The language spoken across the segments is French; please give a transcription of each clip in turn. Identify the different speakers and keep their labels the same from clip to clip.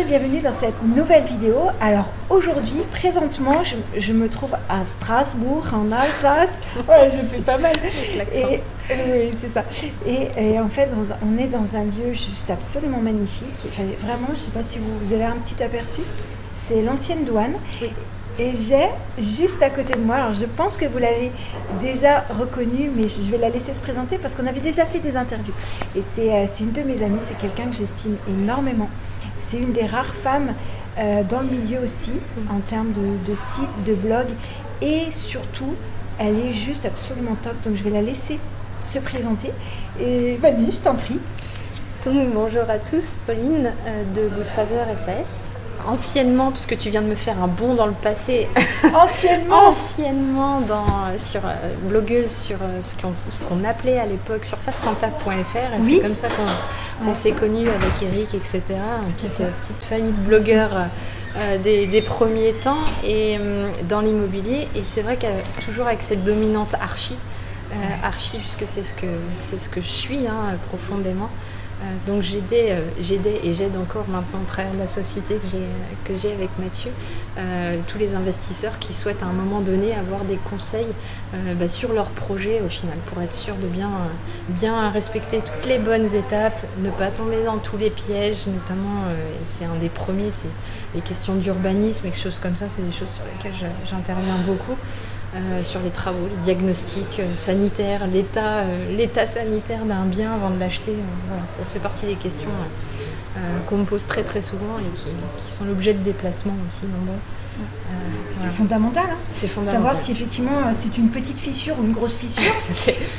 Speaker 1: bienvenue dans cette nouvelle vidéo. Alors aujourd'hui, présentement, je me trouve à Strasbourg, en Alsace. Ouais, je fais pas mal. Et oui, c'est ça. Et en fait, on est dans un lieu juste absolument magnifique. Enfin, vraiment, je ne sais pas si vous avez un petit aperçu. C'est l'ancienne douane.
Speaker 2: Oui.
Speaker 1: Et j'ai juste à côté de moi, alors je pense que vous l'avez déjà reconnue, mais je vais la laisser se présenter parce qu'on avait déjà fait des interviews. Et c'est une de mes amies, c'est quelqu'un que j'estime énormément. C'est une des rares femmes dans le milieu aussi, en termes de site, de blog. Et surtout, elle est juste absolument top. Donc je vais la laisser se présenter. Et vas-y, je t'en prie.
Speaker 2: Donc, bonjour à tous, Pauline de Goodfather SAS. Anciennement, puisque tu viens de me faire un bond dans le passé, anciennement blogueuse sur ce qu'on appelait à l'époque surfacerentable.fr.
Speaker 1: Oui.
Speaker 2: C'est comme ça qu'on s'est connus avec Eric, etc. Une petite famille de blogueurs des premiers temps et dans l'immobilier. Et c'est vrai que toujours avec cette dominante archi, puisque c'est ce que je suis profondément. Donc j'aidais et j'aide encore maintenant au travers de la société que j'ai avec Mathieu, tous les investisseurs qui souhaitent à un moment donné avoir des conseils sur leur projet au final, pour être sûr de bien respecter toutes les bonnes étapes, ne pas tomber dans tous les pièges, notamment, c'est un des premiers, c'est les questions d'urbanisme et des choses comme ça, c'est des choses sur lesquelles j'interviens beaucoup. Sur les travaux, les diagnostics sanitaires, l'état sanitaire d'un bien avant de l'acheter. Voilà, ça fait partie des questions qu'on me pose très très souvent et qui sont l'objet de déplacements aussi nombreux.
Speaker 1: C'est
Speaker 2: voilà.
Speaker 1: Fondamental, hein.
Speaker 2: C'est fondamental.
Speaker 1: Savoir si effectivement c'est une petite fissure ou une grosse fissure.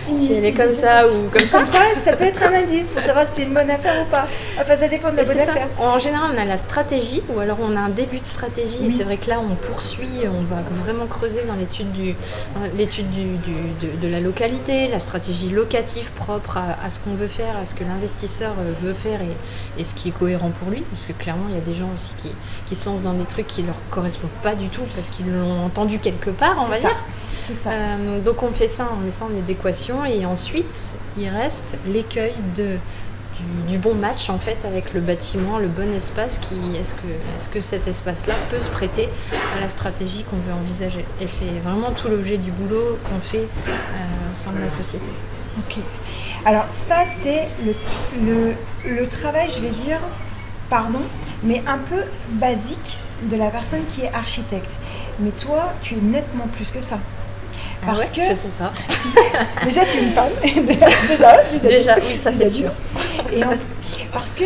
Speaker 2: si elle est comme ça ou comme ça.
Speaker 1: Ça peut être un indice pour savoir si c'est une bonne affaire ou pas. Enfin, ça dépend de la bonne affaire.
Speaker 2: En général, on a la stratégie ou alors on a un début de stratégie. Oui. Et c'est vrai que là, on poursuit, on va vraiment creuser dans l'étude de la localité, la stratégie locative propre à ce qu'on veut faire, à ce que l'investisseur veut faire et ce qui est cohérent pour lui. Parce que clairement, il y a des gens aussi qui se lancent dans des trucs qui leur correspondent pas du tout parce qu'ils l'ont entendu quelque part, on va dire.
Speaker 1: C'est ça.
Speaker 2: Donc on met ça en adéquation et ensuite il reste l'écueil du bon match en fait avec le bâtiment, le bon espace. Est-ce que cet espace-là peut se prêter à la stratégie qu'on veut envisager? Et c'est vraiment tout l'objet du boulot qu'on fait au sein de la société.
Speaker 1: Ok. Alors ça c'est le travail, je vais dire, pardon, mais un peu basique de la personne qui est architecte. Mais toi, tu es nettement plus que ça.
Speaker 2: Parce que je sais pas.
Speaker 1: Déjà, tu es une femme.
Speaker 2: déjà, oui, ça c'est sûr.
Speaker 1: Parce que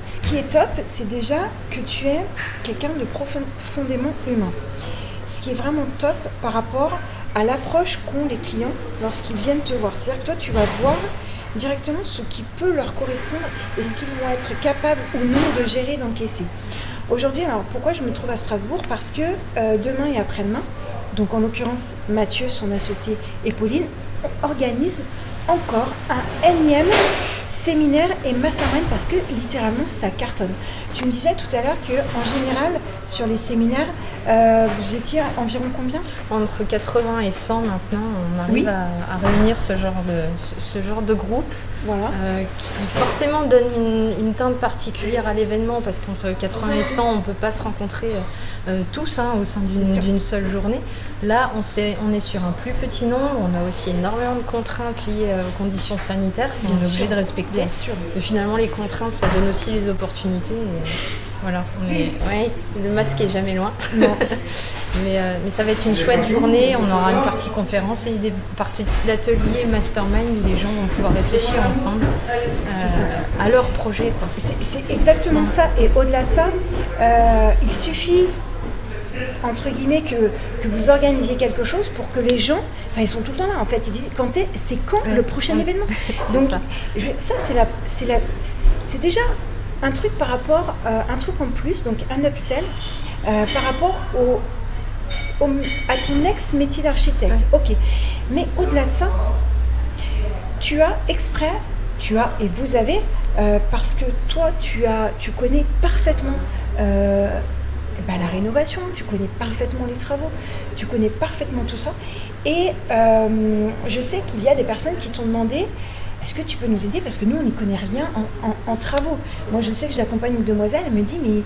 Speaker 1: ce qui est top, c'est déjà que tu es quelqu'un de profondément humain. Ce qui est vraiment top par rapport à l'approche qu'ont les clients lorsqu'ils viennent te voir. C'est-à-dire que toi, tu vas voir directement ce qui peut leur correspondre et ce qu'ils vont être capables ou non de gérer, d'encaisser. Aujourd'hui, alors pourquoi je me trouve à Strasbourg? Parce que demain et après-demain, donc en l'occurrence Mathieu, son associé et Pauline, organisent encore un énième séminaire et mastermind parce que littéralement ça cartonne. Tu me disais tout à l'heure qu'en général sur les séminaires, vous étiez à environ combien?
Speaker 2: Entre 80 et 100 maintenant, on arrive à réunir ce genre de groupe.
Speaker 1: Voilà.
Speaker 2: Qui forcément donne une teinte particulière à l'événement parce qu'entre 80 et 100 on ne peut pas se rencontrer tous au sein d'une seule journée. Là on est sur un plus petit nombre, on a aussi énormément de contraintes liées aux conditions sanitaires qu'on est obligé de respecter.
Speaker 1: Bien sûr.
Speaker 2: Mais finalement les contraintes ça donne aussi les opportunités. Et voilà, le masque est jamais loin.
Speaker 1: Non.
Speaker 2: Mais ça va être une chouette journée, on aura une partie conférence et des parties d'atelier mastermind où les gens vont pouvoir réfléchir ensemble à leur projet.
Speaker 1: C'est exactement ça, et au-delà de ça, il suffit entre guillemets que vous organisiez quelque chose pour que les gens, ils sont tout le temps là en fait, ils disent c'est quand le prochain événement. Donc ça c'est déjà un truc par rapport, un truc en plus, donc un upsell par rapport à ton ex-métier d'architecte. Ok, mais au-delà de ça, tu as et vous avez, parce que toi tu connais parfaitement la rénovation, tu connais parfaitement les travaux, tu connais parfaitement tout ça. Et je sais qu'il y a des personnes qui t'ont demandé est-ce que tu peux nous aider parce que nous, on n'y connaît rien en travaux. Moi, je sais que j'accompagne une demoiselle, elle me dit, mais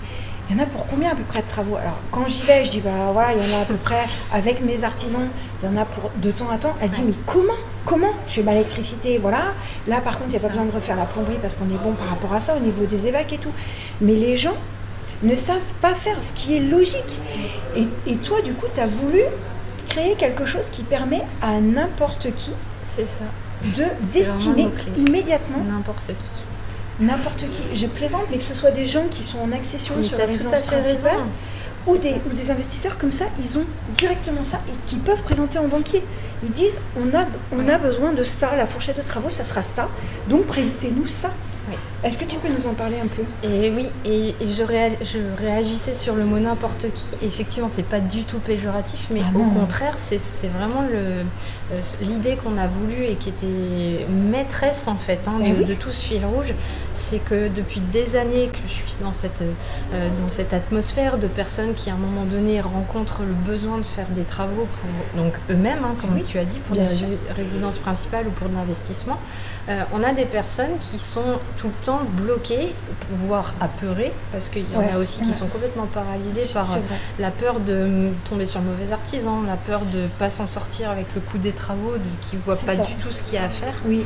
Speaker 1: il y en a pour combien à peu près de travaux? Alors, quand j'y vais, je dis, bah voilà, il y en a à peu près, avec mes artisans, il y en a pour de temps à temps. Elle dit, mais comment? Je fais l'électricité, voilà. Là, par contre, il n'y a pas besoin de refaire la plomberie parce qu'on est bon par rapport à ça, au niveau des évacs et tout. Mais les gens ne savent pas faire ce qui est logique. Et toi, du coup, tu as voulu créer quelque chose qui permet à n'importe qui,
Speaker 2: c'est ça,
Speaker 1: d'estimer immédiatement
Speaker 2: n'importe qui.
Speaker 1: N'importe qui, je plaisante, mais que ce soit des gens qui sont en accession sur la résidence principale ou des investisseurs comme ça, ils ont directement ça et qui peuvent présenter en banquier. Ils disent on a besoin de ça, la fourchette de travaux, ça sera ça, donc prêtez-nous ça. Oui. Est-ce que tu peux nous en parler un peu?
Speaker 2: Et oui, et je réagissais sur le mot n'importe qui. Effectivement, c'est pas du tout péjoratif, mais au contraire, c'est vraiment l'idée qu'on a voulu et qui était maîtresse en fait de tout ce fil rouge. C'est que depuis des années que je suis dans cette atmosphère de personnes qui à un moment donné rencontrent le besoin de faire des travaux pour donc eux-mêmes, comme tu as dit, pour des résidences principales ou pour de l'investissement. On a des personnes qui sont tout le temps bloquées, voire apeurées, parce qu'il y en a aussi qui sont complètement paralysées par la peur de tomber sur le mauvais artisan, la peur de ne pas s'en sortir avec le coût des travaux, qui ne voient pas du tout ce qu'il y a à faire.
Speaker 1: Oui.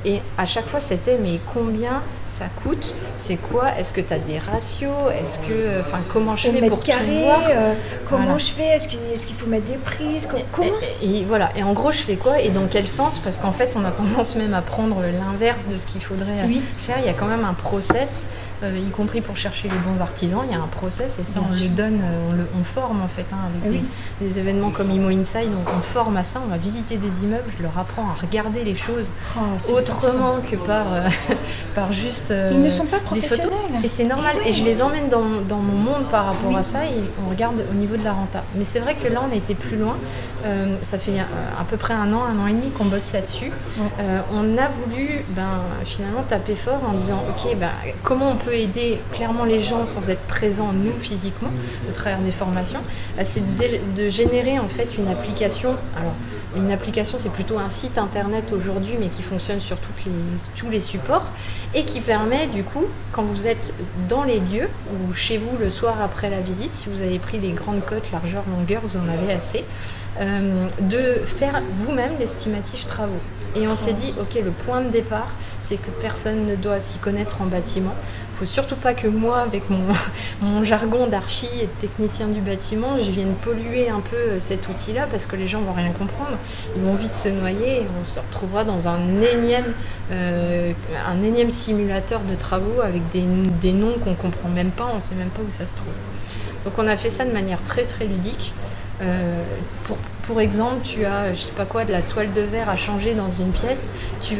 Speaker 2: Et à chaque fois c'était mais combien ça coûte, c'est quoi, est-ce que tu as des ratios, est-ce que comment je fais pour tout voir,
Speaker 1: comment je fais, est-ce qu'il faut mettre des prises, comment
Speaker 2: et voilà, et en gros je fais quoi et dans quel sens, parce qu'en fait on a tendance même à prendre l'inverse de ce qu'il faudrait faire. Il y a quand même un process, y compris pour chercher les bons artisans, il y a un process et ça on le donne, on forme en fait avec des événements comme Imo Inside, on forme à ça, on va visiter des immeubles, je leur apprends à regarder les choses autrement que par juste
Speaker 1: ils ne sont pas
Speaker 2: des photos. Et c'est normal, et je les emmène dans mon monde par rapport à ça et on regarde au niveau de la renta. Mais c'est vrai que là on a été plus loin, ça fait à peu près un an et demi qu'on bosse là-dessus. On a voulu finalement taper fort en disant ok, comment on peut aider clairement les gens sans être présents nous physiquement au travers des formations. C'est de générer en fait une application. Alors une application, c'est plutôt un site internet aujourd'hui, mais qui fonctionne sur tous les supports et qui permet du coup, quand vous êtes dans les lieux ou chez vous le soir après la visite, si vous avez pris les grandes cotes, largeur, longueur, vous en avez assez, de faire vous-même l'estimatif travaux. Et on s'est dit, ok, le point de départ, c'est que personne ne doit s'y connaître en bâtiment. Il ne faut surtout pas que moi, avec mon jargon d'archi et de technicien du bâtiment, je vienne polluer un peu cet outil-là parce que les gens ne vont rien comprendre. Ils vont vite se noyer et on se retrouvera dans un énième simulateur de travaux avec des noms qu'on ne comprend même pas, on ne sait même pas où ça se trouve. Donc on a fait ça de manière très très ludique. Pour exemple, tu as, je sais pas quoi, de la toile de verre à changer dans une pièce, tu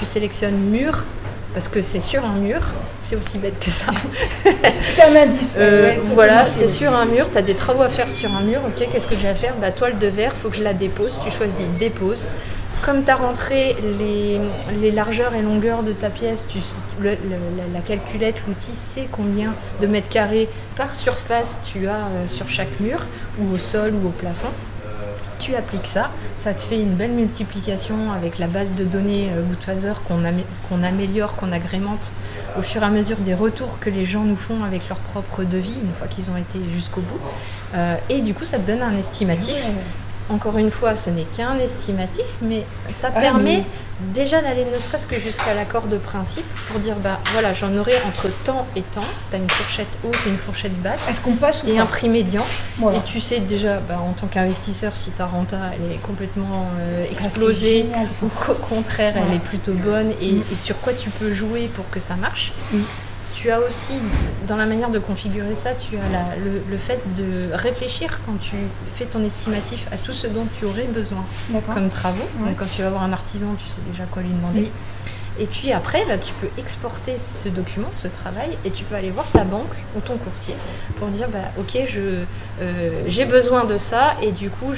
Speaker 2: sélectionnes mur, parce que c'est sur un mur, c'est aussi bête que ça.
Speaker 1: C'est un indice.
Speaker 2: Voilà, c'est sur un mur, tu as des travaux à faire sur un mur, ok, qu'est-ce que j'ai à faire? Toile de verre, il faut que je la dépose, tu choisis dépose. Comme tu as rentré les largeurs et longueurs de ta pièce, la calculette, l'outil sait combien de mètres carrés par surface tu as sur chaque mur, ou au sol ou au plafond. Tu appliques ça, ça te fait une belle multiplication avec la base de données Woodfather qu'on améliore, qu'on agrémente au fur et à mesure des retours que les gens nous font avec leur propre devis, une fois qu'ils ont été jusqu'au bout. Et du coup, ça te donne un estimatif. Encore une fois, ce n'est qu'un estimatif, mais ça permet déjà d'aller ne serait-ce que jusqu'à l'accord de principe pour dire, voilà, j'en aurai entre temps et temps. Tu as une fourchette haute et une fourchette basse.
Speaker 1: Est-ce qu'on passe ou
Speaker 2: et
Speaker 1: pas
Speaker 2: un prix médian. Voilà. Et tu sais déjà, en tant qu'investisseur, si ta renta, elle est complètement explosée, génial, ou qu'au contraire, elle est plutôt bonne, et sur quoi tu peux jouer pour que ça marche. Tu as aussi, dans la manière de configurer ça, tu as le fait de réfléchir quand tu fais ton estimatif à tout ce dont tu aurais besoin comme travaux. Donc quand tu vas voir un artisan, tu sais déjà quoi lui demander. Et puis après, tu peux exporter ce document, ce travail, et tu peux aller voir ta banque ou ton courtier pour dire, ok, j'ai besoin de ça, et du coup,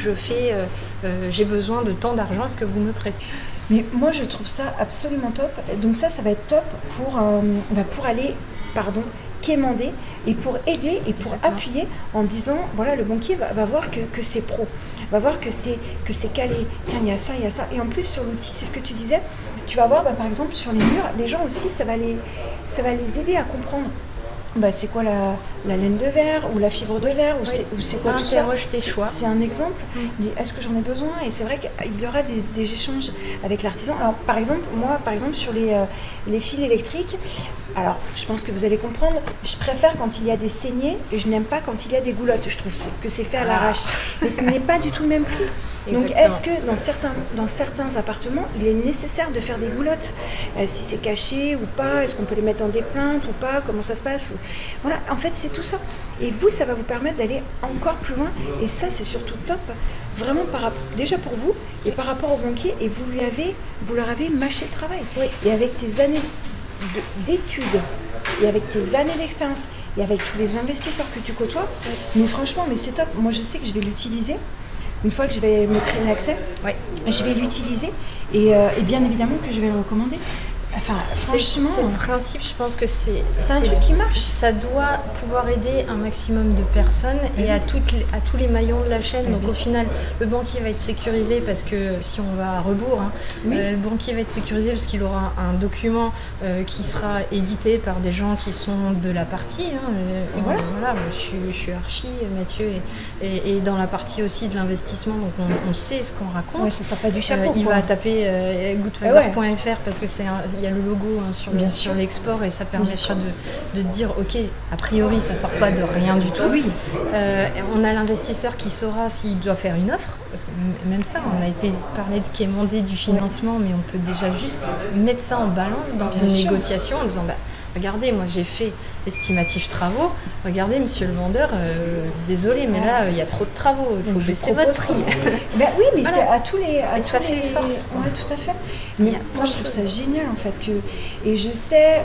Speaker 2: j'ai besoin de tant d'argent, est-ce que vous me prêtez?
Speaker 1: Mais moi, je trouve ça absolument top. Donc ça va être top pour aller pardon, quémander et pour aider et pour appuyer en disant voilà, le banquier va voir que c'est pro, va voir que c'est calé, tiens il y a ça et en plus sur l'outil, c'est ce que tu disais, tu vas voir par exemple sur les murs, les gens aussi ça va les aider à comprendre c'est quoi la laine de verre ou la fibre de verre ou c'est quoi tout ça. C'est un exemple, mais est-ce que j'en ai besoin? Et c'est vrai qu'il y aura des échanges avec l'artisan. Alors par exemple, moi sur les fils électriques, alors je pense que vous allez comprendre, je préfère quand il y a des saignées et je n'aime pas quand il y a des goulottes. Je trouve que c'est fait à l'arrache, mais ce n'est pas du tout le même prix. Donc est-ce que dans certains appartements, il est nécessaire de faire des goulottes? Si c'est caché ou pas, est-ce qu'on peut les mettre dans des plaintes ou pas? Comment ça se passe? Voilà, en fait c'est tout ça. Et vous, ça va vous permettre d'aller encore plus loin. Et ça, c'est surtout top, vraiment déjà pour vous et par rapport au banquier. Et vous leur avez mâché le travail. Oui. Et avec tes années d'études et avec tes années d'expérience et avec tous les investisseurs que tu côtoies, mais franchement, mais c'est top. Moi, je sais que je vais l'utiliser. Une fois que je vais me créer l'accès, je vais l'utiliser et bien évidemment que je vais le recommander. Enfin, franchement,
Speaker 2: c'est le principe, je pense que c'est
Speaker 1: un truc qui marche.
Speaker 2: Ça doit pouvoir aider un maximum de personnes et à tous les maillons de la chaîne. Donc au final, le banquier va être sécurisé parce que si on va à rebours, le banquier va être sécurisé parce qu'il aura un document qui sera édité par des gens qui sont de la partie. Voilà, je suis archi, Mathieu, et dans la partie aussi de l'investissement, donc on sait ce qu'on raconte.
Speaker 1: Ouais, ça sort pas du chapeau.
Speaker 2: Il va taper goodfather.fr parce que il y a le logo sur l'export et ça permettra de dire ok, a priori ça sort pas de rien du tout. On a l'investisseur qui saura s'il doit faire une offre, parce que même ça, on a été parlé de quémander du financement, mais on peut déjà juste mettre ça en balance dans une négociation en disant regardez, moi j'ai fait estimatif travaux, regardez monsieur le vendeur, désolé mais là il y a trop de travaux, il faut baisser votre prix.
Speaker 1: Oui, mais c'est à tous les...
Speaker 2: ça fait force.
Speaker 1: Oui, tout à fait. Mais moi je trouve ça génial en fait. Et je sais,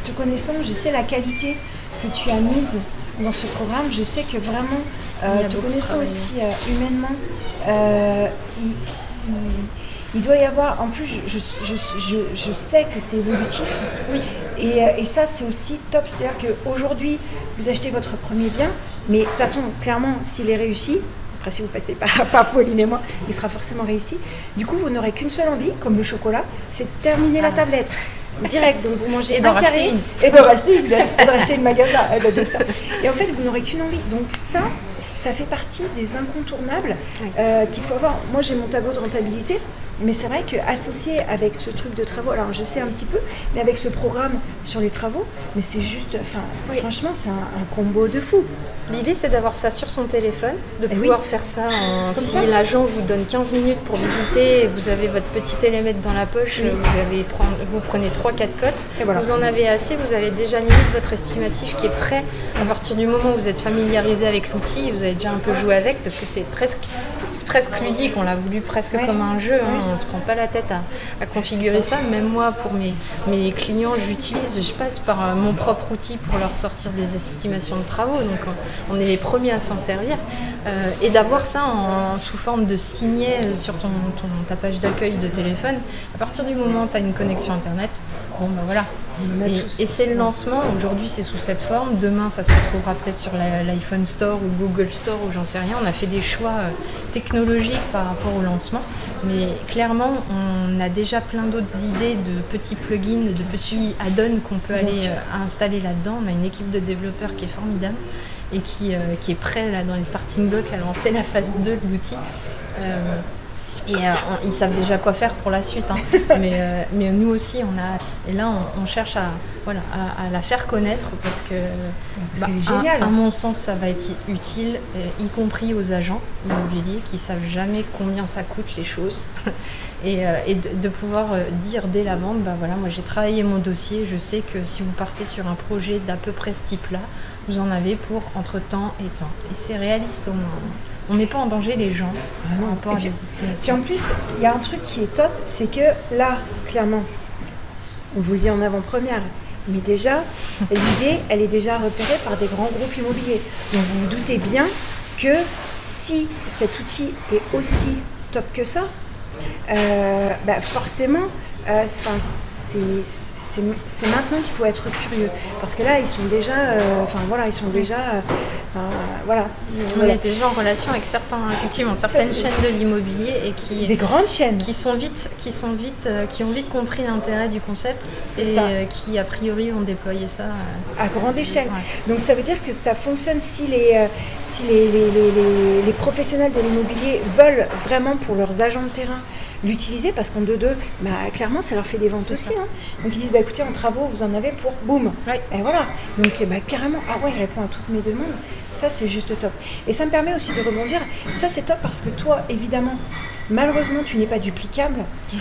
Speaker 1: te connaissant, je sais la qualité que tu as mise dans ce programme. Je sais que vraiment, te connaissant aussi humainement, il doit y avoir, en plus je sais que c'est évolutif.
Speaker 2: Oui.
Speaker 1: Et ça c'est aussi top, c'est-à-dire qu'aujourd'hui vous achetez votre premier bien, mais de toute façon clairement s'il est réussi, après si vous passez par Pauline et moi, il sera forcément réussi. Du coup vous n'aurez qu'une seule envie, comme le chocolat, c'est de terminer la tablette. Direct, donc vous mangez un carré et de racheter une magasin, bien sûr. Et en fait vous n'aurez qu'une envie, donc ça fait partie des incontournables qu'il faut avoir. Moi j'ai mon tableau de rentabilité, mais c'est vrai qu'associé avec ce truc de travaux, alors je sais un petit peu, mais avec ce programme sur les travaux, mais c'est juste, franchement c'est un combo de fou.
Speaker 2: L'idée c'est d'avoir ça sur son téléphone, de pouvoir faire ça si l'agent vous donne 15 minutes pour visiter, vous avez votre petit télémètre dans la poche, vous prenez 3-4 cotes, vous en avez assez, vous avez déjà limite votre estimatif qui est prêt. À partir du moment où vous êtes familiarisé avec l'outil, vous avez déjà un peu joué avec, parce que c'est presque ludique, on l'a voulu presque comme un jeu, on ne se prend pas la tête à configurer ça. Même moi, pour mes clients, je passe par mon propre outil pour leur sortir des estimations de travaux, donc on est les premiers à s'en servir. Et d'avoir ça sous forme de signet sur ta page d'accueil de téléphone, à partir du moment où tu as une connexion internet, voilà. Et c'est le lancement, aujourd'hui c'est sous cette forme, demain ça se retrouvera peut-être sur l'iPhone Store ou Google Store ou j'en sais rien. On a fait des choix technologiques par rapport au lancement, mais clairement on a déjà plein d'autres idées de petits plugins, de petits add-ons qu'on peut aller installer là-dedans. On a une équipe de développeurs qui est formidable et qui est prêt là, dans les starting blocks à lancer la phase 2 de l'outil. Ils savent déjà quoi faire pour la suite, mais nous aussi on a hâte. Et là on cherche à la faire connaître parce que
Speaker 1: qu'elle est géniale.
Speaker 2: À mon sens ça va être utile, y compris aux agents immobiliers qui savent jamais combien ça coûte les choses. Et de pouvoir dire dès la vente, moi j'ai travaillé mon dossier, je sais que si vous partez sur un projet d'à peu près ce type là, vous en avez pour entre temps et temps. Et c'est réaliste au moins. On ne met pas en danger les gens par rapport à des estimations.
Speaker 1: Puis en plus, il y a un truc qui est top, c'est que là, clairement, on vous le dit en avant-première, mais déjà, l'idée, elle est déjà repérée par des grands groupes immobiliers. Donc vous vous doutez bien que si cet outil est aussi top que ça, forcément, c'est maintenant qu'il faut être curieux. Parce que là, ils sont déjà, voilà.
Speaker 2: On est déjà en relation avec certaines chaînes de l'immobilier et
Speaker 1: des grandes chaînes
Speaker 2: qui ont vite compris l'intérêt du concept et qui a priori ont déployé ça
Speaker 1: à grande échelle.
Speaker 2: Ouais.
Speaker 1: Donc ça veut dire que ça fonctionne si les professionnels de l'immobilier veulent vraiment pour leurs agents de terrain l'utiliser, parce qu'en 2-2, clairement ça leur fait des ventes aussi. Hein. Donc ils disent écoutez, en travaux vous en avez pour boum.
Speaker 2: Ouais.
Speaker 1: Et voilà. Donc carrément, il répond à toutes mes demandes. Ça c'est juste top. Et ça me permet aussi de rebondir. Ça c'est top parce que toi, évidemment, malheureusement tu n'es pas duplicable.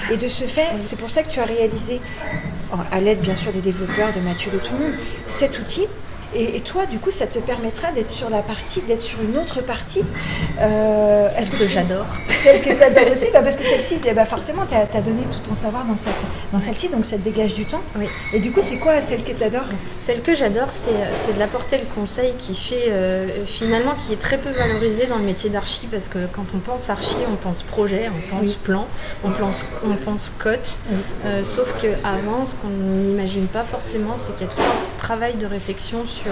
Speaker 1: Et de ce fait, c'est pour ça que tu as réalisé, à l'aide bien sûr des développeurs, de Mathieu, de tout le monde, cet outil. Et toi, du coup, ça te permettra d'être sur une autre partie.
Speaker 2: Est-ce que j'adore
Speaker 1: celle que tu adores aussi, parce que celle-ci, forcément, tu as donné tout ton savoir dans celle-ci, donc ça te dégage du temps.
Speaker 2: Oui.
Speaker 1: Et du coup, c'est quoi celle que tu adores?
Speaker 2: Celle que j'adore, c'est de l'apporter le conseil qui fait, finalement, qui est très peu valorisé dans le métier d'archi, parce que quand on pense archi, on pense projet, on pense plan, on pense cote. Sauf qu'avant, ce qu'on n'imagine pas forcément, c'est qu'il y a tout un travail de réflexion sur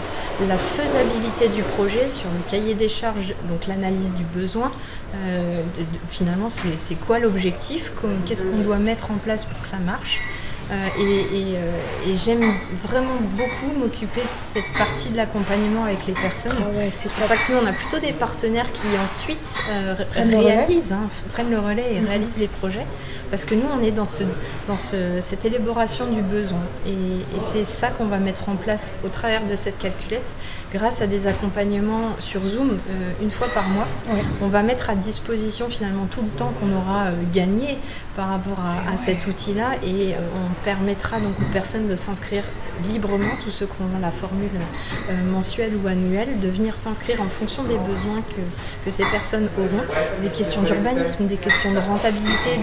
Speaker 2: la faisabilité du projet, sur le cahier des charges, donc l'analyse du besoin. Finalement, c'est quoi l'objectif, qu'est-ce qu'on doit mettre en place pour que ça marche. Et j'aime vraiment beaucoup m'occuper de cette partie de l'accompagnement avec les personnes. C'est pour ça que nous, on a plutôt des partenaires qui ensuite prennent le relais et réalisent les projets. Parce que nous, on est dans cette élaboration du besoin. Et c'est ça qu'on va mettre en place au travers de cette calculette. Grâce à des accompagnements sur Zoom, une fois par mois, on va mettre à disposition finalement tout le temps qu'on aura gagné par rapport à cet outil-là, et on permettra donc aux personnes de s'inscrire librement, tous ceux qui ont la formule mensuelle ou annuelle, de venir s'inscrire en fonction des besoins que ces personnes auront, des questions d'urbanisme, des questions de rentabilité,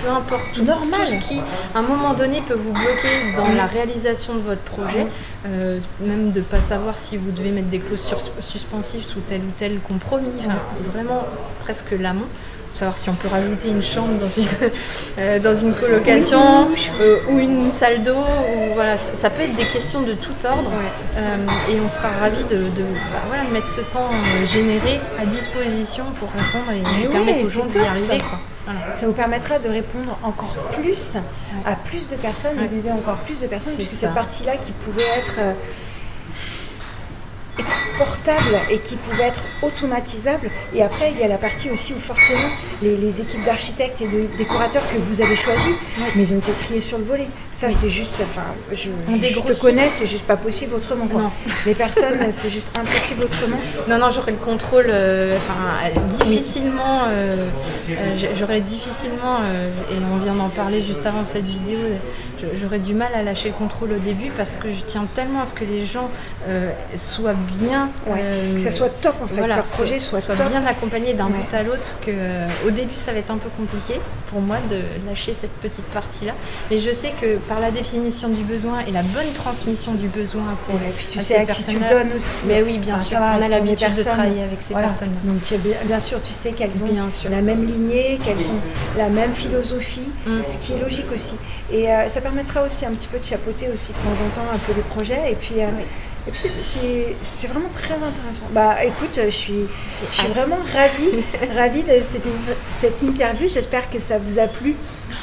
Speaker 2: peu importe, tout ce qui, à un moment donné, peut vous bloquer dans la réalisation de votre projet, même de ne pas savoir si vous devez mettre des clauses suspensives sous tel ou tel compromis, vraiment presque l'amont. Savoir si on peut rajouter une chambre dans une colocation ou une salle d'eau. Voilà, ça peut être des questions de tout ordre, et on sera ravis de mettre ce temps généré à disposition pour répondre et permettre aux gens d'y arriver.
Speaker 1: Voilà. Ça vous permettra de répondre encore plus à plus de personnes et d'aider encore plus de personnes, puisque cette partie-là qui pouvait être exportable et qui pouvait être automatisable. Et après, il y a la partie aussi où forcément les équipes d'architectes et de décorateurs que vous avez choisis, mais ils ont été triés sur le volet. Ça, c'est juste, je te connais, c'est juste pas possible autrement. Quoi. Les personnes, c'est juste impossible autrement.
Speaker 2: Non, j'aurais le contrôle, difficilement, et on vient d'en parler juste avant cette vidéo, j'aurais du mal à lâcher le contrôle au début, parce que je tiens tellement à ce que les gens soient bien,
Speaker 1: que ça soit top en fait, que leur projet soit
Speaker 2: bien accompagné d'un bout à l'autre, qu'au début ça va être un peu compliqué pour moi de lâcher cette petite partie-là, mais je sais que par la définition du besoin et la bonne transmission du besoin à ces personnes-là,
Speaker 1: tu donnes aussi.
Speaker 2: Mais oui, bien sûr, on a l'habitude de travailler avec ces personnes-là.
Speaker 1: Donc bien sûr, tu sais qu'elles ont la même lignée, qu'elles ont la même philosophie, ce qui est logique aussi. Et ça permettra aussi un petit peu de chapeauter aussi de temps en temps un peu le projet, et puis c'est vraiment très intéressant. Écoute, je suis vraiment ravie de cette interview. J'espère que ça vous a plu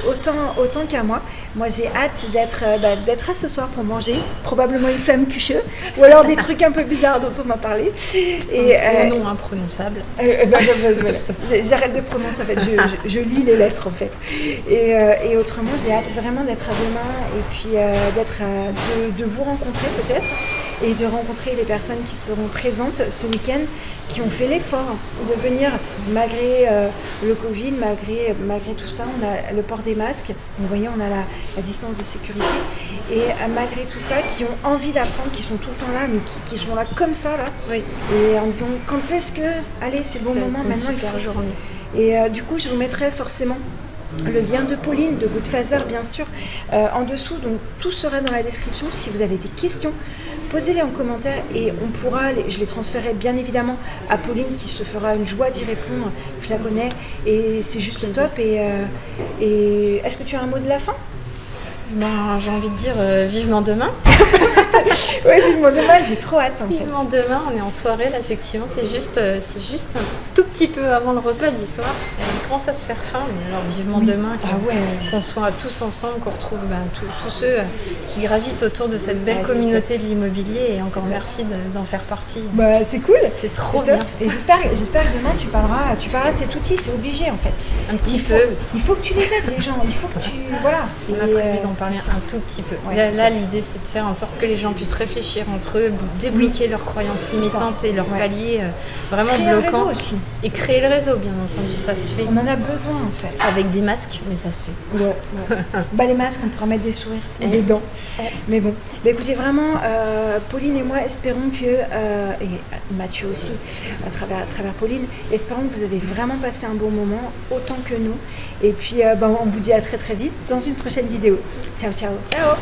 Speaker 1: autant qu'à moi. Moi, j'ai hâte d'être là ce soir pour manger, probablement une flamme cucheux, ou alors des trucs un peu bizarres dont on m'a parlé.
Speaker 2: Et nom imprononçable.
Speaker 1: J'arrête de prononcer, en fait. Je lis les lettres, en fait. Et autrement, j'ai hâte vraiment d'être à demain, et puis de vous rencontrer peut-être, et de rencontrer les personnes qui seront présentes ce week-end, qui ont fait l'effort de venir malgré le Covid, malgré tout ça. On a le port des masques, vous voyez, on a la distance de sécurité, et malgré tout ça, qui ont envie d'apprendre, qui sont tout le temps là, mais qui sont là comme ça, là, et en disant quand est-ce que, allez, c'est le bon moment, maintenant il faut journée. Et du coup, je vous mettrai forcément le lien de Pauline, de Goodfather, bien sûr, en dessous. Donc tout sera dans la description. Si vous avez des questions, posez-les en commentaire, et je les transférerai bien évidemment à Pauline, qui se fera une joie d'y répondre. Je la connais et c'est juste top. Et est-ce que tu as un mot de la fin ?
Speaker 2: Ben, j'ai envie de dire vivement demain.
Speaker 1: Oui, vivement demain, j'ai trop hâte en fait.
Speaker 2: Vivement demain, on est en soirée là, effectivement, c'est juste un tout petit peu avant le repas du soir. Et on commence à se faire faim, mais alors vivement demain qu'on soit tous ensemble, qu'on retrouve tous ceux qui gravitent autour de cette belle communauté de l'immobilier. Et encore merci d'en faire partie.
Speaker 1: Bah, c'est cool,
Speaker 2: c'est trop bien.
Speaker 1: Et j'espère que demain tu parleras de cet outil, c'est obligé en fait.
Speaker 2: Un petit peu.
Speaker 1: Il faut que tu les aides les gens, il faut que tu... Voilà.
Speaker 2: On a prévu d'en parler un tout petit peu.
Speaker 1: Ouais,
Speaker 2: là l'idée c'est de faire en sorte que les gens puissent réfléchir entre eux, débloquer leurs croyances limitantes et leurs paliers vraiment
Speaker 1: créer
Speaker 2: bloquants.
Speaker 1: Un réseau aussi.
Speaker 2: Et créer le réseau, bien entendu, ça se fait.
Speaker 1: On en a besoin en fait.
Speaker 2: Avec des masques, mais ça se fait.
Speaker 1: Ouais. Bah, les masques, on pourra mettre des sourires et des dents. Mais bon, bah, écoutez, vraiment, Pauline et moi espérons que, et Mathieu aussi, à travers Pauline, espérons que vous avez vraiment passé un bon moment, autant que nous. Et puis, on vous dit à très très vite dans une prochaine vidéo. Ciao, ciao.
Speaker 2: Ciao.